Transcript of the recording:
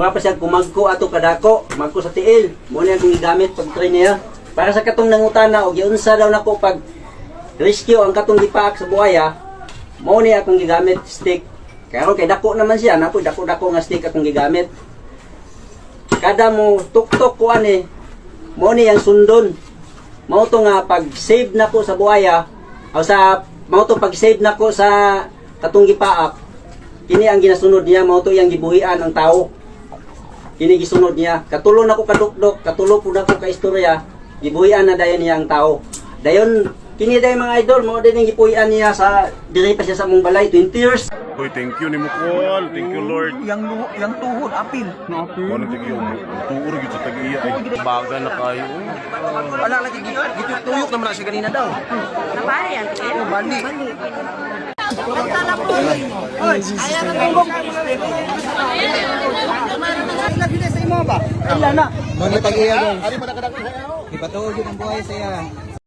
Mga pa siya kumagko ato kadako, magko sa tiil. Mo niya kung gigamit pag try niya. Para sa katong nangutana og giunsa daw nako pag rescue ang katong gipaak sa buhaya. Mo niya akong gigamit stick. Kaya kay dako naman siya, napoy dako-dako nga stick akong gigamit. Kada mo tuktok ko ani, mo ni ang sundon. Mao to nga pag save nako sa buhaya, o sa mao to pag save nako sa katong gipaak. Kini ang ginasunod niya, mao to yang gibuhian ang tao. Kini gisunod niya, katulo nako kadukdok, katulo pud ako ka istorya, gibuhian na dayon niya ang tao. Dayon kini dayon mga idol, mao din ang gibuhian niya sa diri pa siya sa mong balay 20 years. Hoy, thank you ni Mukol. Thank you, Lord. Yang tuhod, apil. Ano thank you? Tuur gito tag-iya ay baga na kayo. Wala lagi tuyok naman na siya ganina daw. Napare yan, Ken? Bali. Lagi na sa imo ba? Ila na. Mga tag-iya dong. Ipatuod yung buhay sa iya.